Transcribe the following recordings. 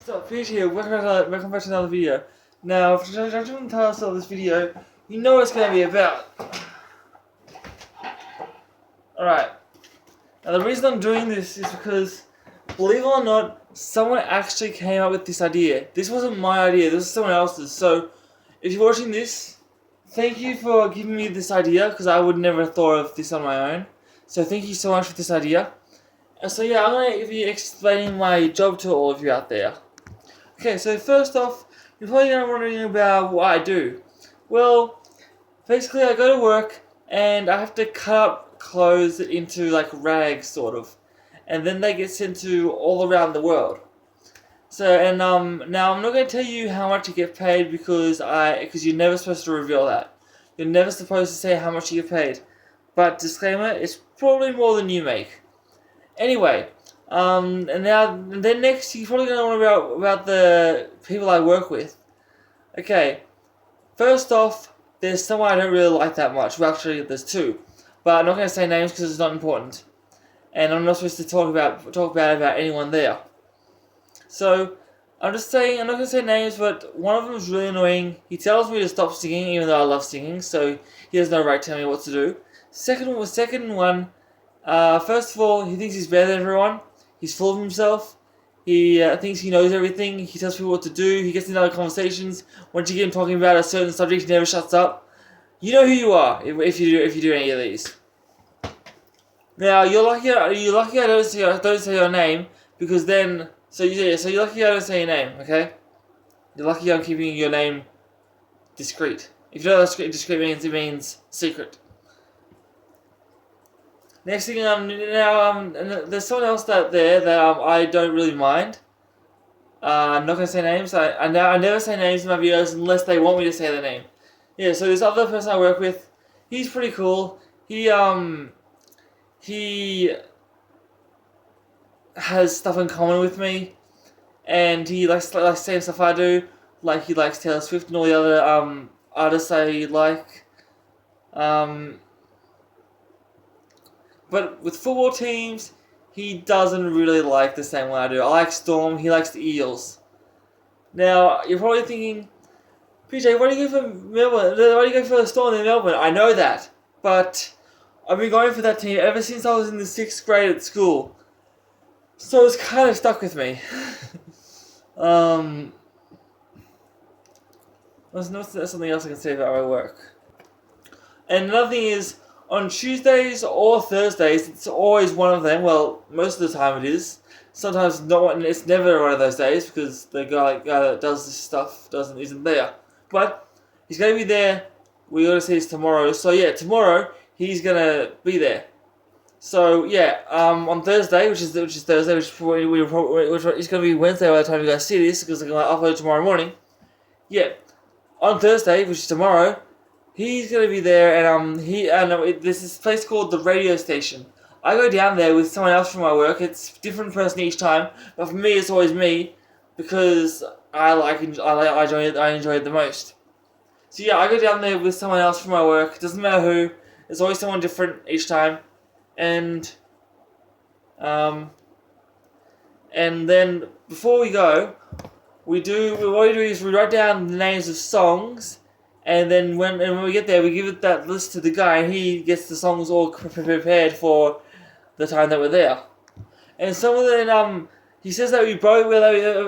So, Peach here, welcome back to another video. Now, if you're judging the title of this video, you know what it's going to be about. Alright, now the reason I'm doing this is because, believe it or not, someone actually came up with this idea. This wasn't my idea, this was someone else's. So, if you're watching this, thank you for giving me this idea, because I would never have thought of this on my own. So thank you so much for this idea. So yeah, I'm going to be explaining my job to all of you out there. Okay, so first off, you're probably going to be wondering about what I do. Well, basically I go to work and I have to cut up clothes into like rags, sort of. And then they get sent to all around the world. So, and now I'm not going to tell you how much you get paid because you're never supposed to reveal that. You're never supposed to say how much you get paid. But disclaimer, it's probably more than you make. Anyway, and then next, you're probably going to know about the people I work with. Okay, first off, there's someone I don't really like that much. Well, actually, there's two, but I'm not going to say names because it's not important, and I'm not supposed to talk bad about anyone there. So, I'm not going to say names, but one of them is really annoying. He tells me to stop singing, even though I love singing, so he has no right to tell me what to do. Second one. First of all, he thinks he's better than everyone. He's full of himself. He thinks he knows everything. He tells people what to do. He gets into other conversations. Once you get him talking about a certain subject, he never shuts up. You know who you are if you do any of these. Now you're lucky I don't say your name because then you're lucky I don't say your name. Okay, you're lucky I'm keeping your name discreet. If you know what discreet means, it means secret. Next thing, there's someone else that I don't really mind. I'm not gonna say names. I never say names in my videos unless they want me to say their name. Yeah. So this other person I work with, he's pretty cool. He has stuff in common with me, and he likes the same stuff I do. Like he likes Taylor Swift and all the other artists I like. But with football teams, he doesn't really like the same one I do. I like Storm, he likes the Eels. Now, you're probably thinking, PJ, why do you go for Melbourne? Why do you go for the Storm in Melbourne? I know that, but I've been going for that team ever since I was in the 6th grade at school. So it's kind of stuck with me. There's something else I can say about my work. And another thing is, on Tuesdays or Thursdays, it's always one of them. Well, most of the time it is. Sometimes it's never one of those days because the guy that does this stuff isn't there. But he's going to be there. We got to see this tomorrow. So yeah, tomorrow he's going to be there. So yeah, on Thursday, which is Thursday, which is going to be Wednesday by the time you guys see this because I'm going to upload tomorrow morning. Yeah, on Thursday, which is tomorrow. He's gonna be there, and there's this place called the radio station. I go down there with someone else from my work. It's a different person each time, but for me, it's always me because I enjoy it the most. So yeah, I go down there with someone else from my work. It doesn't matter who. It's always someone different each time, and then before we go, what we do is we write down the names of songs. And then when we get there, we give that list to the guy, and he gets the songs all prepared for the time that we're there. And he says that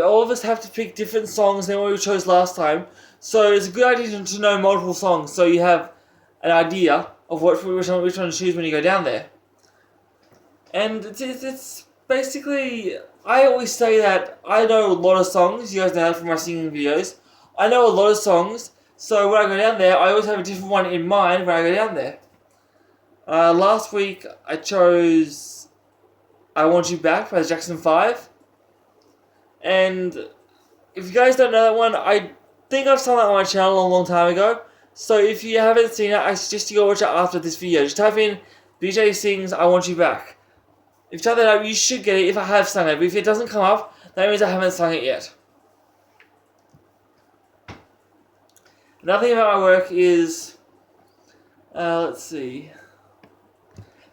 all of us have to pick different songs than what we chose last time. So it's a good idea to know multiple songs, so you have an idea of which one to choose when you go down there. And it's basically, I always say that I know a lot of songs. You guys know that from my singing videos. I know a lot of songs. So when I go down there, I always have a different one in mind when I go down there. Last week, I chose I Want You Back by Jackson 5. And if you guys don't know that one, I think I've sung that on my channel a long time ago. So if you haven't seen it, I suggest you go watch it after this video. Just type in BJ Sings I Want You Back. If you type that up, you should get it if I have sung it. But if it doesn't come up, that means I haven't sung it yet. Another thing about my work is, let's see.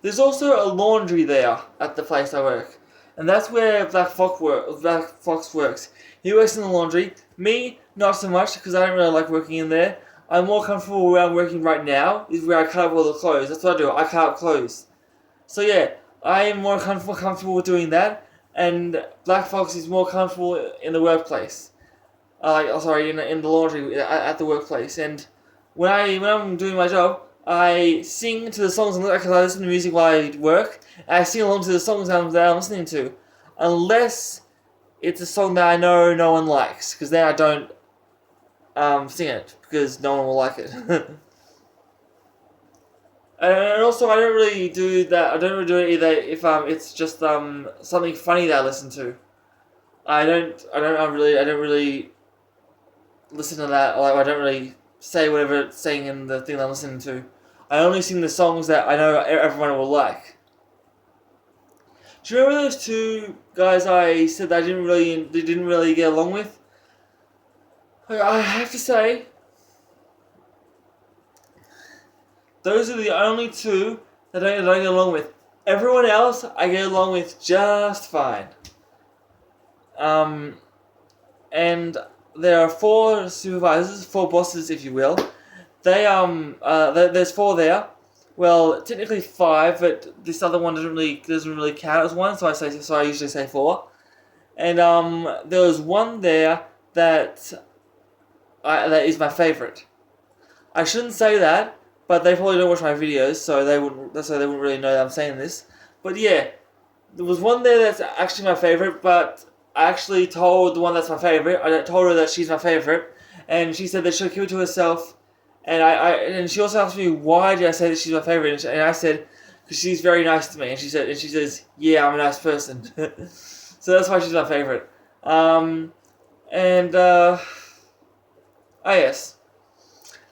There's also a laundry there at the place I work. and that's where Black Fox works. He works in the laundry. Me, not so much, because I don't really like working in there. I'm more comfortable where I'm working right now, is where I cut up all the clothes. That's what I do. I cut up clothes. So yeah, I am more comfortable with doing that, and Black Fox is more comfortable in the workplace. In the laundry at the workplace. And when I'm doing my job, I sing to the songs because I listen to music while I work. And I sing along to the songs that I'm listening to, unless it's a song that I know no one likes, because then I don't sing it because no one will like it. And also, I don't really do that. I don't really do it either if it's just something funny that I listen to. I don't really listen to that. Like, I don't really say whatever it's saying in the thing that I'm listening to. I only sing the songs that I know everyone will like. Do you remember those two guys I said that they didn't really get along with? I have to say, those are the only two that I don't get along with. Everyone else I get along with just fine. And there are 4 supervisors, 4 bosses, if you will. There's 4 there. Well, technically 5, but this other one doesn't really count as one, so I usually say 4. And there was one there that is my favorite. I shouldn't say that, but they probably don't watch my videos, so they wouldn't really know that I'm saying this. But yeah, there was one there that's actually my favorite, but I actually told the one that's my favorite. I told her that she's my favorite, and she said that she'll keep it to herself. And she also asked me why did I say that she's my favorite, and I said because she's very nice to me, and she says yeah, I'm a nice person, so that's why she's my favorite. Yes,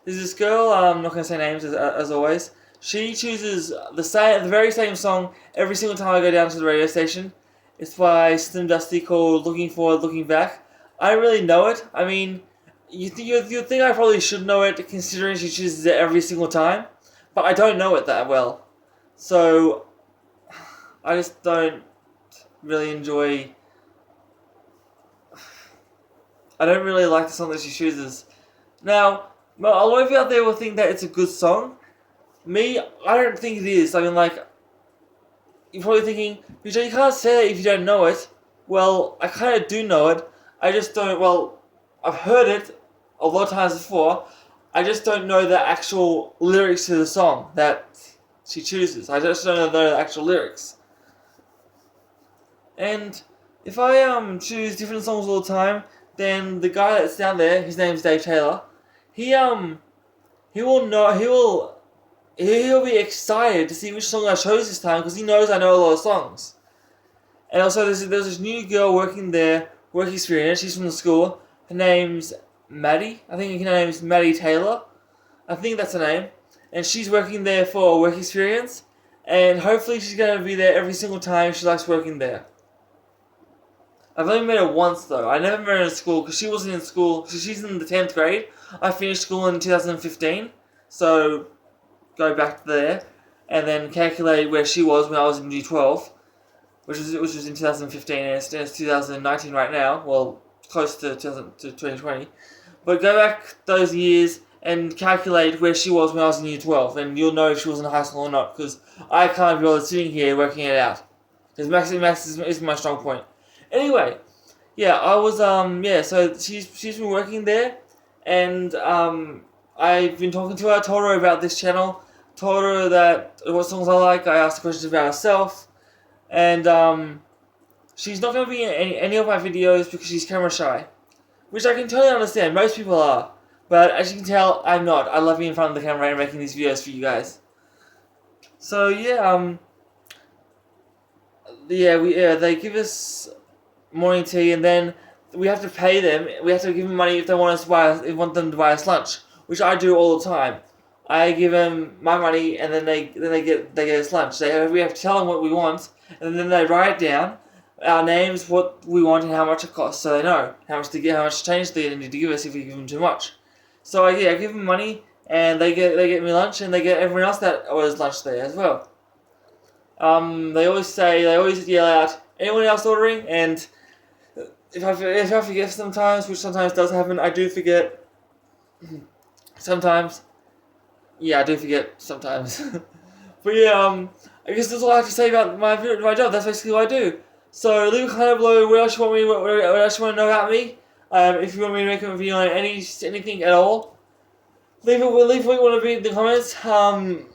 there's this girl. I'm not gonna say names as always. She chooses the very same song every single time I go down to the radio station. It's by Slim Dusty called "Looking Forward, Looking Back." I don't really know it. I mean, you think I probably should know it, considering she chooses it every single time, but I don't know it that well, so I just don't really enjoy. I don't really like the song that she chooses. Now, a lot of you out there will think that it's a good song. Me, I don't think it is. I mean, like, you're probably thinking, BJ, you can't say that if you don't know it. Well, I kind of do know it. I just don't. Well, I've heard it a lot of times before. I just don't know the actual lyrics to the song that she chooses. I just don't know the actual lyrics. And if I choose different songs all the time, then the guy that's down there, his name's Dave Taylor, he'll be excited to see which song I chose this time because he knows I know a lot of songs. And also there's this new girl working there, work experience. She's from the school. Her name's Maddie. I think her name's Maddie Taylor. I think that's her name. And she's working there for work experience. And hopefully she's going to be there every single time she likes working there. I've only met her once though. I never met her in school because she wasn't in school. She's in the 10th grade. I finished school in 2015. So go back there and then calculate where she was when I was in Year 12, which was in 2015, and it's 2019 right now. Well, close to 2020. But go back those years and calculate where she was when I was in Year 12, and you'll know if she was in high school or not. Because I can't be bothered sitting here working it out. Because maths is my strong point. Anyway, yeah, I was So she's been working there, and I've been talking to her. Told her about this channel. Told her that what songs I like. I asked questions about herself, and she's not going to be in any of my videos because she's camera shy, which I can totally understand. Most people are, but as you can tell, I'm not. I love being in front of the camera and making these videos for you guys. So yeah, they give us morning tea, and then we have to pay them. We have to give them money if they want them to buy us lunch, which I do all the time. I give them my money, and then they get us lunch. We have to tell them what we want, and then they write down our names, what we want, and how much it costs, so they know how much change they need to give us if we give them too much. So I give them money, and they get me lunch, and they get everyone else that orders lunch there as well. They always yell out, anyone else ordering, and if I forget sometimes, which sometimes does happen, I do forget. Sometimes, yeah, I do forget sometimes. But yeah, I guess that's all I have to say about my job. That's basically what I do. So leave a comment below what else you want me, what else you want to know about me. If you want me to make a video on anything at all, leave what you want to be in the comments. And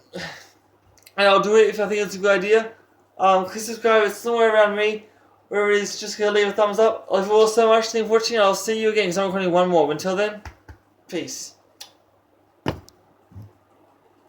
I'll do it if I think it's a good idea. Click subscribe. It's somewhere around me. Wherever it is, just gonna leave a thumbs up. I love you all so much. Thank you for watching. I'll see you again because I'm recording one more. But until then, peace.